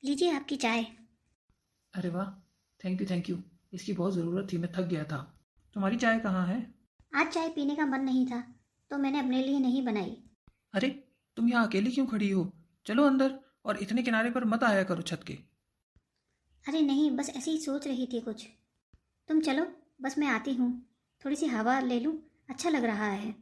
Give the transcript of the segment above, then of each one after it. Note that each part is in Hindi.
लीजिए आपकी चाय। अरे वाह। Thank you thank you. इसकी बहुत ज़रूरत थी, मैं थक गया था। तुम्हारी चाय कहाँ है? आज चाय पीने का मन नहीं था तो मैंने अपने लिए नहीं बनाई। अरे, तुम यहाँ अकेली क्यों खड़ी हो? चलो अंदर। और इतने किनारे पर मत आया करो छत के। अरे नहीं, बस ऐसे ही सोच रही थी कुछ। तुम चलो, बस मैं आती हूँ। थोड़ी सी हवा ले लूँ, अच्छा लग रहा है।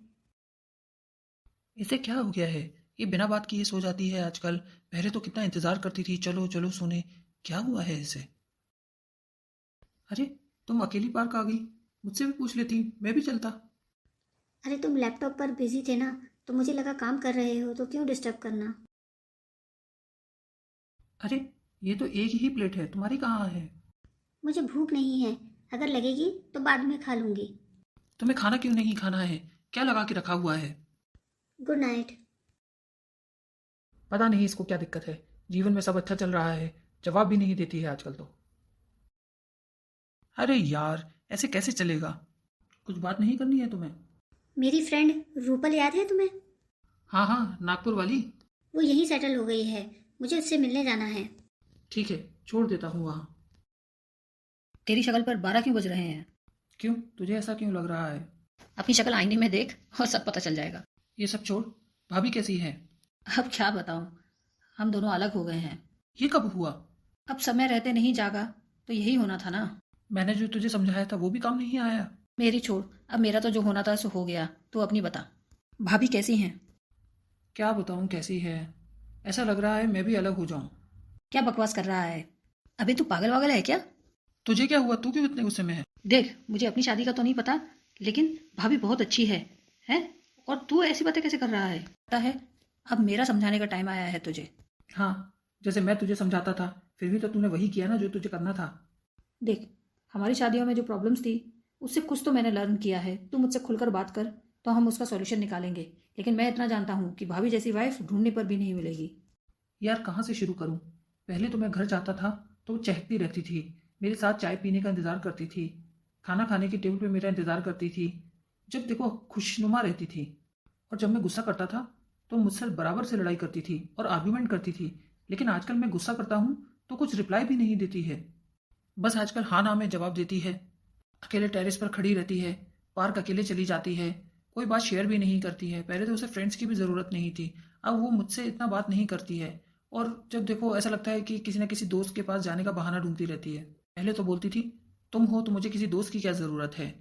इसे क्या हो गया है? ये बिना बात किए सो जाती है आजकल। पहले तो कितना इंतज़ार करती थी, चलो चलो सोने। क्या हुआ है इसे? अरे, तुम अकेली पार्क आ गई। मुझसे भी पूछ लेती, मैं भी चलता। अरे तुम लैपटॉप पर बिजी थे ना, तो मुझे लगा काम कर रहे हो तो क्यों डिस्टर्ब करना। अरे, ये तो एक ही प्लेट है, तुम्हारी कहाँ है? मुझे भूख नहीं है, अगर लगेगी तो बाद में खा लूँगी। तुम्हें खाना क्यों नहीं खाना है? क्या लगा के रखा हुआ है? Good night. पता नहीं इसको क्या दिक्कत है। जीवन में सब अच्छा चल रहा है, जवाब भी नहीं देती है आजकल तो। अरे यार, ऐसे कैसे चलेगा? कुछ बात नहीं करनी है तुम्हें? मेरी फ्रेंड रूपल याद है तुम्हें? हाँ हाँ, नागपुर वाली। वो यहीं सेटल हो गई है, मुझे उससे मिलने जाना है। ठीक है, छोड़ देता हूँ वहाँ। तेरी शक्ल पर 12 क्यों बज रहे हैं? क्यों, तुझे ऐसा क्यों लग रहा है? अपनी शक्ल आईने में देख और सब पता चल जाएगा। ये सब छोड़। भाभी कैसी है? अब क्या बताऊं, हम दोनों अलग हो गए हैं। ये कब हुआ? अब समय रहते नहीं जागा तो यही होना था ना। मैंने जो तुझे समझाया था वो भी काम नहीं आया। मेरी छोड़, अब मेरा तो जो होना था सो हो गया। तू अपनी बता, भाभी कैसी हैं? क्या बताऊँ कैसी है। ऐसा लग रहा है मैं भी अलग हो जाऊँ। क्या बकवास कर रहा है? अबे तू पागल वागल है क्या? तुझे क्या हुआ, तू क्यों इतने गुस्से में है? देख, मुझे अपनी शादी का तो नहीं पता, लेकिन भाभी बहुत अच्छी है। हैं? और तू ऐसी बातें कैसे कर रहा है? पता है, अब मेरा समझाने का टाइम आया है तुझे। हाँ, जैसे मैं तुझे समझाता था, फिर भी तो तूने वही किया ना जो तुझे करना था। देख, हमारी शादियों में जो प्रॉब्लम्स थी उससे कुछ तो मैंने लर्न किया है। तू मुझसे खुलकर बात कर तो हम उसका सॉल्यूशन निकालेंगे। लेकिन मैं इतना जानता हूँ कि भाभी जैसी वाइफ ढूंढने पर भी नहीं मिलेगी। यार कहाँ से शुरू करूँ? पहले तो मैं घर जाता था तो वो चहकती रहती थी, मेरे साथ चाय पीने का इंतज़ार करती थी, खाना खाने की टेबल पे मेरा इंतज़ार करती थी। जब देखो खुशनुमा रहती थी। और जब मैं गुस्सा करता था तो मुझसे बराबर से लड़ाई करती थी और आर्ग्यूमेंट करती थी। लेकिन आजकल मैं गुस्सा करता हूँ तो कुछ रिप्लाई भी नहीं देती है। बस आजकल हाँ ना में जवाब देती है। अकेले टेरेस पर खड़ी रहती है, पार्क अकेले चली जाती है, कोई बात शेयर भी नहीं करती है। पहले तो उसे फ्रेंड्स की भी ज़रूरत नहीं थी, अब वो मुझसे इतना बात नहीं करती है। और जब देखो ऐसा लगता है कि किसी न किसी दोस्त के पास जाने का बहाना ढूंढती रहती है। पहले तो बोलती थी तुम हो तो मुझे किसी दोस्त की क्या ज़रूरत है।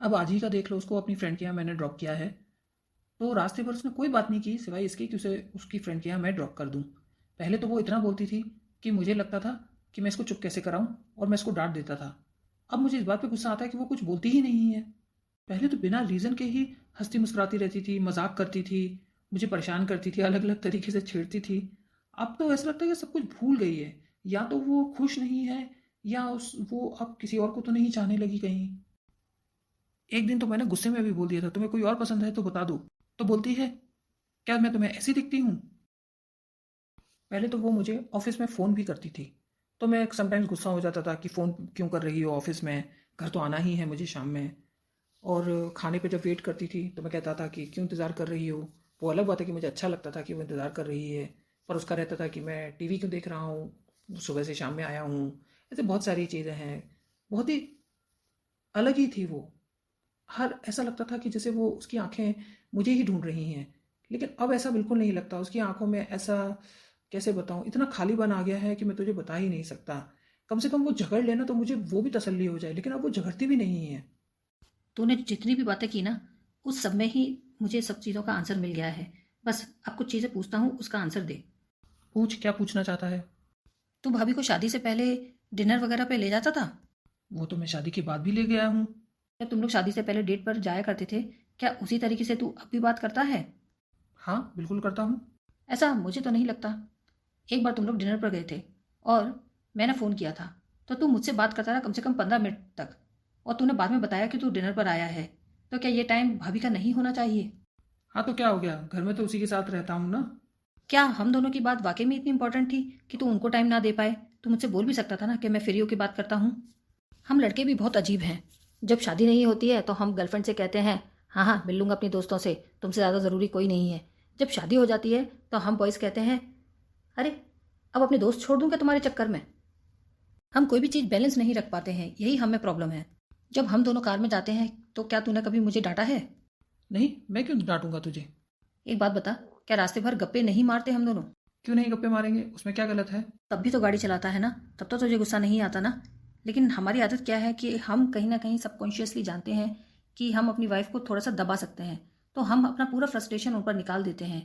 अब आज ही का देख लो, उसको अपनी फ्रेंड के यहाँ मैंने ड्रॉप किया है, तो रास्ते पर उसने कोई बात नहीं की सिवाय इसकी कि उसे उसकी फ्रेंड के यहाँ मैं ड्रॉप कर दूँ। पहले तो वो इतना बोलती थी कि मुझे लगता था कि मैं इसको चुप कैसे कराऊं, और मैं इसको डांट देता था। अब मुझे इस बात पे गुस्सा आता है कि वो कुछ बोलती ही नहीं है। पहले तो बिना रीज़न के ही हंसती मुस्कुराती रहती थी, मजाक करती थी, मुझे परेशान करती थी, अलग अलग तरीके से छेड़ती थी। अब तो ऐसा लगता है कि सब कुछ भूल गई है, या तो वो खुश नहीं है, या उस वो अब किसी और को तो नहीं चाहने लगी कहीं। एक दिन तो मैंने गुस्से में भी बोल दिया था तुम्हें कोई और पसंद है तो बता दो। तो बोलती है क्या मैं तुम्हें ऐसी दिखती हूँ? पहले तो वो मुझे ऑफिस में फ़ोन भी करती थी, तो मैं समटाइम्स गुस्सा हो जाता था कि फ़ोन क्यों कर रही हो ऑफिस में, घर तो आना ही है मुझे शाम में। और खाने पे जब वेट करती थी तो मैं कहता था कि क्यों इंतज़ार कर रही हो। वो अलग बात है कि मुझे अच्छा लगता था कि वो इंतज़ार कर रही है, पर उसका रहता था कि मैं टीवी क्यों देख रहा हूँ, सुबह से शाम में आया हूँ। ऐसे बहुत सारी चीज़ें हैं। बहुत ही अलग ही थी वो। हर ऐसा लगता था कि जैसे वो उसकी आंखें मुझे ही ढूंढ रही हैं। लेकिन अब ऐसा बिल्कुल नहीं लगता। उसकी आंखों में ऐसा, कैसे बताऊं, इतना खालीपन आ गया है कि मैं तुझे बता ही नहीं सकता। कम से कम वो झगड़ लेना तो मुझे वो भी तसल्ली हो जाए, लेकिन अब वो झगड़ती भी नहीं है। तूने जितनी भी बातें की ना, उस सब में ही मुझे सब चीज़ों का आंसर मिल गया है। बस अब कुछ चीज़ें पूछता हूँ, उसका आंसर दे। पूछ, क्या पूछना चाहता है? तू भाभी को शादी से पहले डिनर वगैरह पे ले जाता था? वो तो मैं शादी के बाद भी ले गया हूँ। जब तुम लोग शादी से पहले डेट पर जाया करते थे, क्या उसी तरीके से तू अब भी बात करता है? हाँ बिल्कुल करता हूँ। ऐसा मुझे तो नहीं लगता। एक बार तुम लोग डिनर पर गए थे और मैंने फ़ोन किया था, तो तू मुझसे बात करता रहा कम से कम 15 मिनट तक। और तूने बाद में बताया कि तू डिनर पर आया है। तो क्या ये टाइम भाभी का नहीं होना चाहिए? हाँ तो क्या हो गया, घर में तो उसी के साथ रहता हूँ ना। क्या हम दोनों की बात वाकई में इतनी इंपॉर्टेंट थी कि तू उनको टाइम ना दे पाए? तू मुझसे बोल भी सकता था ना कि मैं फ्री होकर बात करता हूँ। हम लड़के भी बहुत अजीब हैं। जब शादी नहीं होती है तो हम गर्लफ्रेंड से कहते हैं हाँ हाँ मिल लूँगा अपनी दोस्तों से, तुमसे ज़्यादा ज़रूरी कोई नहीं है। जब शादी हो जाती है तो हम बॉयज़ कहते हैं अरे अब अपने दोस्त छोड़ दूँ क्या तुम्हारे चक्कर में? हम कोई भी चीज़ बैलेंस नहीं रख पाते हैं, यही हमें प्रॉब्लम है। जब हम दोनों कार में जाते हैं तो क्या तूने कभी मुझे डांटा है? नहीं, मैं क्यों डांटूंगा तुझे? एक बात बता, क्या रास्ते भर गप्पे नहीं मारते हम दोनों? क्यों नहीं गप्पे मारेंगे, उसमें क्या गलत है? तब भी तो गाड़ी चलाता है ना, तब तो तुझे गुस्सा नहीं आता ना। लेकिन हमारी आदत क्या है कि हम कहीं ना कहीं सबकॉन्शियसली जानते हैं कि हम अपनी वाइफ को थोड़ा सा दबा सकते हैं, तो हम अपना पूरा फ्रस्ट्रेशन उन पर निकाल देते हैं।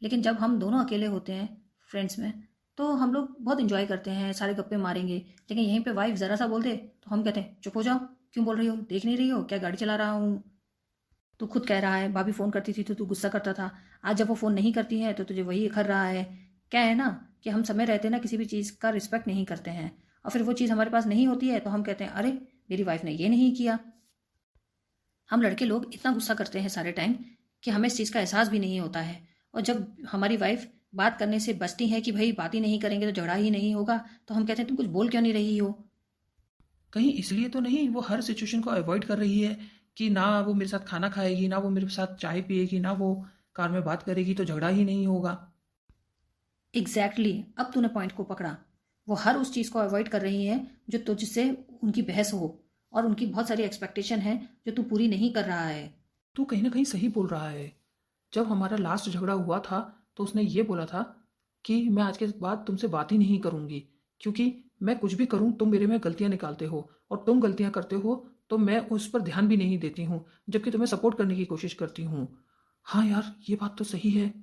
लेकिन जब हम दोनों अकेले होते हैं फ्रेंड्स में, तो हम लोग बहुत इंजॉय करते हैं, सारे गप्पे मारेंगे। लेकिन यहीं पे वाइफ ज़रा सा बोल दे तो हम कहते हैं चुप हो जाओ, क्यों बोल रही हो, देख नहीं रही हो क्या गाड़ी चला रहा हूँ? तू खुद कह रहा है भाभी फ़ोन करती थी तो तू गुस्सा करता था, आज जब वो फ़ोन नहीं करती है तो तुझे वही अखर रहा है। क्या है ना कि हम समय रहते ना किसी भी चीज़ का रिस्पेक्ट नहीं करते हैं, और फिर वो चीज़ हमारे पास नहीं होती है तो हम कहते हैं अरे मेरी वाइफ ने ये नहीं किया। हम लड़के लोग इतना गुस्सा करते हैं सारे टाइम कि हमें इस चीज़ का एहसास भी नहीं होता है। और जब हमारी वाइफ बात करने से बचती है कि भाई बात ही नहीं करेंगे तो झगड़ा ही नहीं होगा, तो हम कहते हैं तुम कुछ बोल क्यों नहीं रही हो? कहीं इसलिए तो नहीं वो हर सिचुएशन को अवॉइड कर रही है कि ना वो मेरे साथ खाना खाएगी, ना वो मेरे साथ चाय पिएगी, ना वो कार में बात करेगी, तो झगड़ा ही नहीं होगा? एग्जैक्टली अब तूने पॉइंट को पकड़ा। वो हर उस चीज़ को अवॉइड कर रही है जो तुझसे उनकी बहस हो, और उनकी बहुत सारी एक्सपेक्टेशन है जो तू पूरी नहीं कर रहा है। तू कहीं ना कहीं सही बोल रहा है। जब हमारा लास्ट झगड़ा हुआ था तो उसने ये बोला था कि मैं आज के बाद तुमसे बात ही नहीं करूंगी, क्योंकि मैं कुछ भी करूं तुम मेरे में गलतियां निकालते हो, और तुम गलतियां करते हो तो मैं उस पर ध्यान भी नहीं देती हूँ, जबकि तुम्हें सपोर्ट करने की कोशिश करती हूँ। हाँ यार, ये बात तो सही है,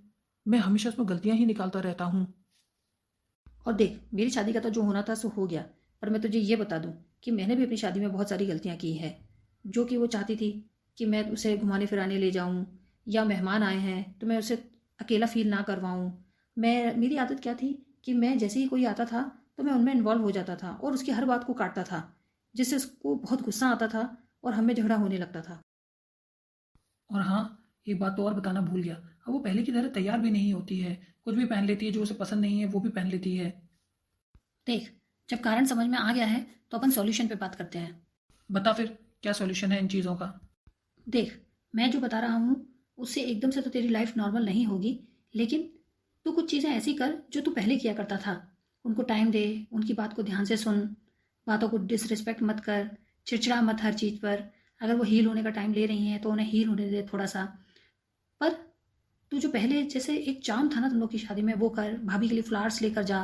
मैं हमेशा उसमें गलतियां ही निकालता रहता हूँ। और देख मेरी शादी का तो जो होना था सो हो गया, पर मैं तुझे ये बता दूं कि मैंने भी अपनी शादी में बहुत सारी गलतियां की है। जो कि वो चाहती थी कि मैं उसे घुमाने फिराने ले जाऊं, या मेहमान आए हैं तो मैं उसे अकेला फील ना करवाऊं। मेरी आदत क्या थी कि मैं जैसे ही कोई आता था तो मैं उनमें इन्वॉल्व हो जाता था और उसकी हर बात को काटता था, जिससे उसको बहुत गुस्सा आता था और हमें झगड़ा होने लगता था। और हाँ, एक बात तो और बताना भूल गया, अब वो पहले की तरह तैयार भी नहीं होती है, कुछ भी पहन लेती है जो उसे पसंद नहीं है वो भी पहन लेती है। देख जब कारण समझ में आ गया है तो अपन सॉल्यूशन पे बात करते हैं। बता फिर, क्या सॉल्यूशन है इन चीज़ों का? देख मैं जो बता रहा हूँ उससे एकदम से तो तेरी लाइफ नॉर्मल नहीं होगी, लेकिन तू कुछ चीज़ें ऐसी कर जो तू पहले किया करता था। उनको टाइम दे, उनकी बात को ध्यान से सुन, बातों को डिसरिस्पेक्ट मत कर, चिड़चिड़ा मत हर चीज़ पर। अगर वो हील होने का टाइम ले रही हैं तो उन्हें हील होने दे थोड़ा सा। पर तू जो पहले जैसे एक चार्म था ना तुम लोग की शादी में, वो कर। भाभी के लिए फ्लावर्स लेकर जा,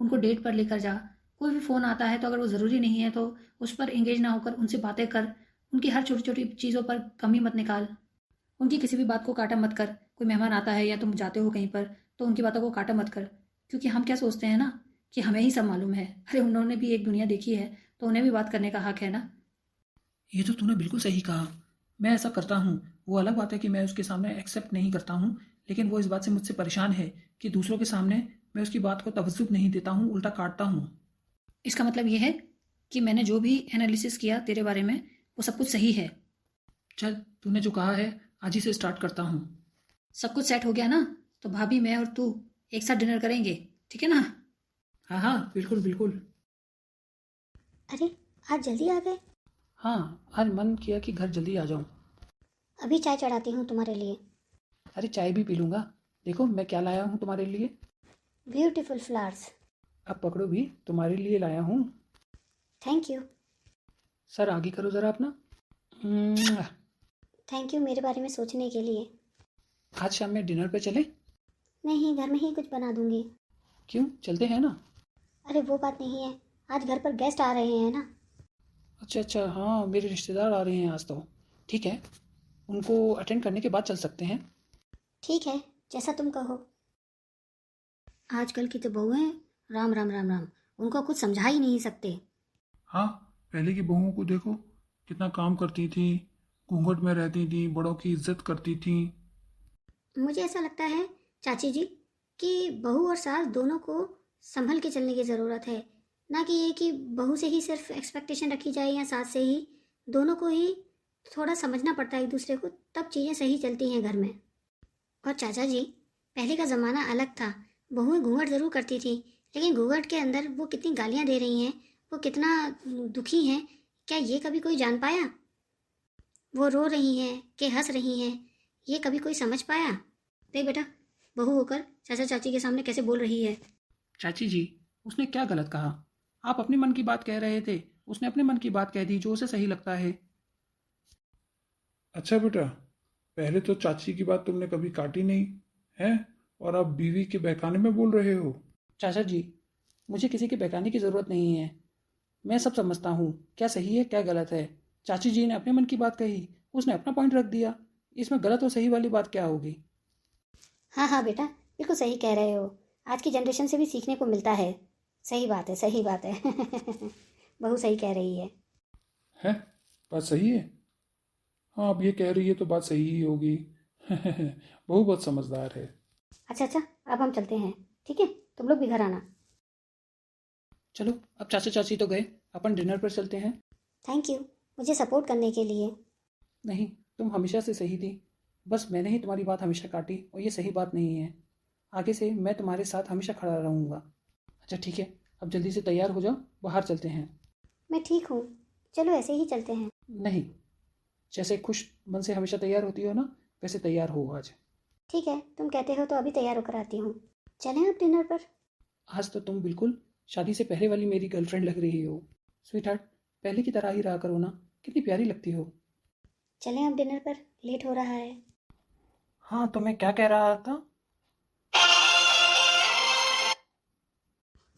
उनको डेट पर लेकर जा। कोई भी फ़ोन आता है तो अगर वो ज़रूरी नहीं है तो उस पर एंगेज ना होकर उनसे बातें कर। उनकी हर छोटी छोटी चीज़ों पर कमी मत निकाल, उनकी किसी भी बात को काटा मत कर। कोई मेहमान आता है या तुम जाते हो कहीं पर तो उनकी बातों को काटा मत कर, क्योंकि हम क्या सोचते हैं ना कि हमें ही सब मालूम है। अरे उन्होंने भी एक दुनिया देखी है तो उन्हें भी बात करने का हक है ना। ये तो तूने बिल्कुल सही कहा, मैं ऐसा करता हूँ। वो अलग बात है कि मैं उसके सामने एक्सेप्ट नहीं करता हूँ, लेकिन वो इस बात से मुझसे परेशान है कि दूसरों के सामने मैं उसकी बात को तवज्जुह नहीं देता हूँ, उल्टा काटता हूँ। इसका मतलब ये है कि मैंने जो भी एनालिसिस किया तेरे बारे में वो सब कुछ सही है। चल, तूने जो कहा है आज ही से स्टार्ट करता हूँ। सब कुछ सेट हो गया ना, तो भाभी मैं और तू एक साथ डिनर करेंगे, ठीक है ना? हाँ हाँ, बिल्कुल बिल्कुल। अरे आज जल्दी आ गए। हाँ, आज मन किया कि घर जल्दी आ जाऊँ। अभी चाय चढ़ाती हूँ तुम्हारे लिए। अरे चाय भी पी लूँगा। देखो मैं क्या लाया हूँ तुम्हारे लिए। Beautiful flowers. अब पकड़ो भी, तुम्हारे लिए लाया हूँ। Thank you. सर आगे करो ज़रा अपना। थैंक यू मेरे बारे में सोचने के लिए। आज शाम में डिनर पे चलें? नहीं, घर में ही कुछ बना दूंगी। क्यों, चलते हैं ना? अरे वो बात नहीं है, आज घर पर गेस्ट आ रहे हैं ना। अच्छा अच्छा, हाँ मेरे रिश्तेदार आ रहे हैं आज तो। ठीक है, उनको अटेंड करने के बाद चल सकते हैं। ठीक है, जैसा तुम कहो। आजकल की तो बहुएं राम राम राम राम, उनको कुछ समझा ही नहीं सकते। हाँ, पहले की बहुओं को देखो, कितना काम करती थी, घूंघट में रहती थी, बड़ों की इज्जत करती थी। मुझे ऐसा लगता है चाची जी कि बहू और सास दोनों को संभल के चलने की ज़रूरत है। ना कि ये कि बहू से ही सिर्फ एक्सपेक्टेशन रखी जाए या सास से ही, दोनों को ही थोड़ा समझना पड़ता है एक दूसरे को, तब चीज़ें सही चलती हैं घर में। और चाचा जी, पहले का ज़माना अलग था। बहुएं घूंघट ज़रूर करती थी, लेकिन घूंघट के अंदर वो कितनी गालियाँ दे रही हैं, वो कितना दुखी हैं, क्या ये कभी कोई जान पाया? वो रो रही हैं कि हंस रही हैं, ये कभी कोई समझ पाया? देख बेटा, बहू होकर चाचा चाची के सामने कैसे बोल रही है। चाची जी, उसने क्या गलत कहा? आप अपने मन की बात कह रहे थे, उसने अपने मन की बात कह दी जो उसे सही लगता है। अच्छा बेटा, पहले तो चाची की बात तुमने कभी काटी नहीं है, और अब बीवी के बहकाने में बोल रहे हो। चाचा जी, मुझे किसी के बहकाने की ज़रूरत नहीं है। मैं सब समझता हूँ, क्या सही है क्या गलत है। चाची जी ने अपने मन की बात कही, उसने अपना पॉइंट रख दिया। इसमें गलत और सही वाली बात क्या होगी? हाँ हाँ बेटा, बिल्कुल सही कह रहे हो। आज की जनरेशन से भी सीखने को मिलता है। सही बात है, सही बात है। बहू सही कह रही है। है, बात सही है। हाँ, अब ये कह रही है तो बात सही ही होगी। बहू बहुत समझदार है। अच्छा अच्छा, अब हम चलते हैं, ठीक है? तुम लोग भी घर आना। चलो, अब चाचा चाची तो गए, अपन डिनर पर चलते हैं। थैंक यू मुझे सपोर्ट करने के लिए। नहीं, तुम हमेशा से सही थी। बस मैंने ही तुम्हारी बात हमेशा काटी और ये सही बात नहीं है। आगे से मैं तुम्हारे साथ हमेशा खड़ा रहूँगा। अच्छा ठीक है, अब जल्दी से तैयार हो जाओ, बाहर चलते हैं। मैं ठीक हूँ, चलो ऐसे ही चलते हैं। नहीं, जैसे खुश मन से हमेशा तैयार होती हो ना, वैसे तैयार हो आज। ठीक है, तुम कहते हो तो अभी तैयार होकर आती हूँ। चलें अब डिनर पर। आज तो तुम बिल्कुल शादी से पहले वाली मेरी गर्लफ्रेंड लग रही हो। स्वीट हार्ट, पहले की तरह ही रहा करो ना, कितनी प्यारी लगती हो। चलें अब डिनर पर, लेट हो रहा है। हाँ, तो मैं क्या कह रहा था?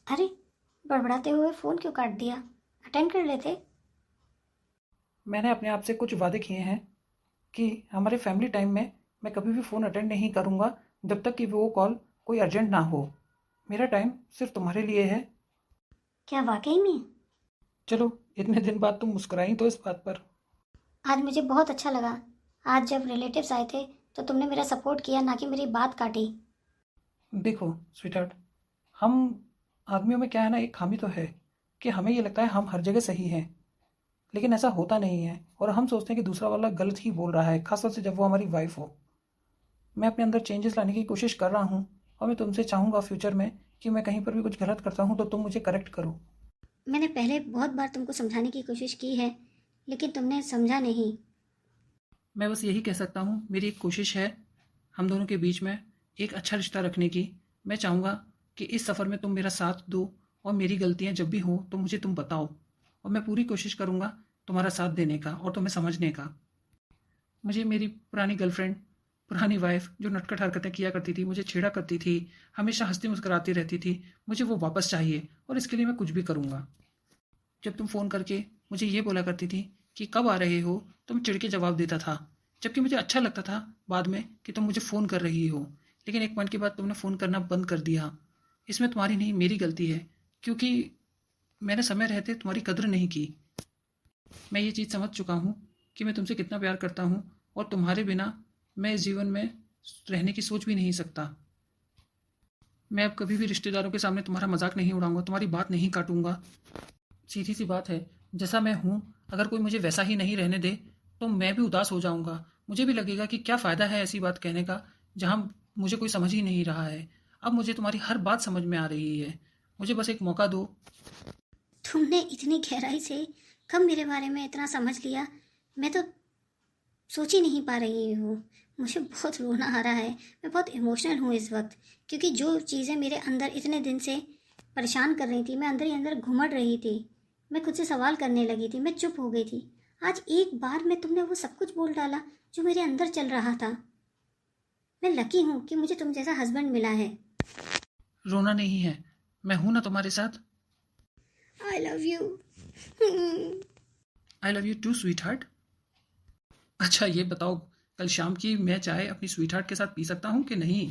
अरे, बड़बड़ाते हुए फ़ोन क्यों काट दिया? अटेंड कर लेते। मैंने अपने आप से कुछ वादे किए हैं कि हमारे फैमिली टाइम में मैं कभी भी फ़ोन अटेंड नहीं करूँगा जब तक कि वो कॉल कोई अर्जेंट ना हो। मेरा टाइम सिर्फ तुम्हारे लिए है। क्या वाकई में? चलो, इतने दिन बाद तुम मुस्कुराई तो इस बात पर। आज मुझे बहुत अच्छा लगा। आज जब रिलेटिव्स आए थे तो तुमने मेरा सपोर्ट किया, ना कि मेरी बात काटी। देखो स्वीटहार्ट, हम आदमियों में क्या है ना, एक खामी तो है कि हमें ये लगता है हम हर जगह सही हैं, लेकिन ऐसा होता नहीं है और हम सोचते हैं कि दूसरा वाला गलत ही बोल रहा है, खासतौर से जब वो हमारी वाइफ हो। मैं अपने अंदर चेंजेस लाने की कोशिश कर रहा हूँ और मैं तुमसे चाहूँगा फ्यूचर में कि मैं कहीं पर भी कुछ गलत करता हूँ तो तुम मुझे करेक्ट करो। मैंने पहले बहुत बार तुमको समझाने की कोशिश की है, लेकिन तुमने समझा नहीं। मैं बस यही कह सकता हूँ, मेरी एक कोशिश है हम दोनों के बीच में एक अच्छा रिश्ता रखने की। मैं चाहूँगा कि इस सफ़र में तुम मेरा साथ दो और मेरी गलतियाँ जब भी हो तो मुझे तुम बताओ, और मैं पूरी कोशिश करूँगा तुम्हारा साथ देने का और तुम्हें समझने का। मुझे मेरी पुरानी गर्लफ्रेंड, पुरानी वाइफ जो नटखट हरकतें किया करती थी, मुझे छेड़ा करती थी, हमेशा हंसती मुस्कुराती रहती थी, मुझे वो वापस चाहिए और इसके लिए मैं कुछ भी करूँगा। जब तुम फ़ोन करके मुझे ये बोला करती थी कि कब आ रहे हो, तो मैं चिढ़ के जवाब देता था, जबकि मुझे अच्छा लगता था बाद में कि तुम मुझे फ़ोन कर रही हो। लेकिन एक पॉइंट के बाद तुमने फ़ोन करना बंद कर दिया। इसमें तुम्हारी नहीं, मेरी गलती है, क्योंकि मैंने समय रहते तुम्हारी कद्र नहीं की। मैं ये चीज़ समझ चुका हूँ कि मैं तुमसे कितना प्यार करता हूँ और तुम्हारे बिना मैं इस जीवन में रहने की सोच भी नहीं सकता। मैं अब कभी भी रिश्तेदारों के सामने तुम्हारा मजाक नहीं उड़ाऊंगा, तुम्हारी बात नहीं काटूंगा। सीधी सी बात है, जैसा मैं हूँ अगर कोई मुझे वैसा ही नहीं रहने दे तो मैं भी उदास हो जाऊंगा। मुझे भी लगेगा कि क्या फ़ायदा है ऐसी बात कहने का जहाँ मुझे कोई समझ ही नहीं रहा है। अब मुझे तुम्हारी हर बात समझ में आ रही है, मुझे बस एक मौका दो। तुमने इतनी गहराई से कब मेरे बारे में इतना समझ लिया? मैं तो सोच ही नहीं पा रही हूँ। मुझे बहुत रोना आ रहा है। मैं बहुत इमोशनल हूँ इस वक्त, क्योंकि जो चीज़ें मेरे अंदर इतने दिन से परेशान कर रही थी, मैं अंदर ही अंदर घुमड़ रही थी। मैं खुद से सवाल करने लगी थी, मैं चुप हो गई थी। आज एक बार में तुमने वो सब कुछ बोल डाला जो मेरे अंदर चल रहा था। मैं लकी हूँ कि मुझे तुम जैसा हस्बैंड मिला है। रोना नहीं है, मैं हूं ना तुम्हारे साथ। I love you. I love you too sweetheart. अच्छा ये बताओ, कल शाम की मैं चाय अपनी स्वीट हार्ट के साथ पी सकता हूँ कि नहीं?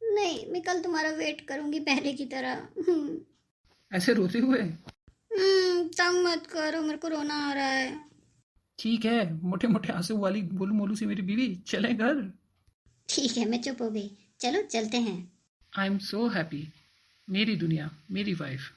नहीं, मैं कल तुम्हारा वेट करूँगी पहले की तरह। ऐसे रोते हुए? तंग मत करो, मेरे को रोना आ रहा है। ठीक है, मोटे मोटे आंसू वाली गोलू मोलू सी मेरी बीवी, चले घर। ठीक है, मैं चुप हो गई। चलो चलते हैं। आई एम सो हैप्पी, मेरी दुनिया, मेरी वाइफ।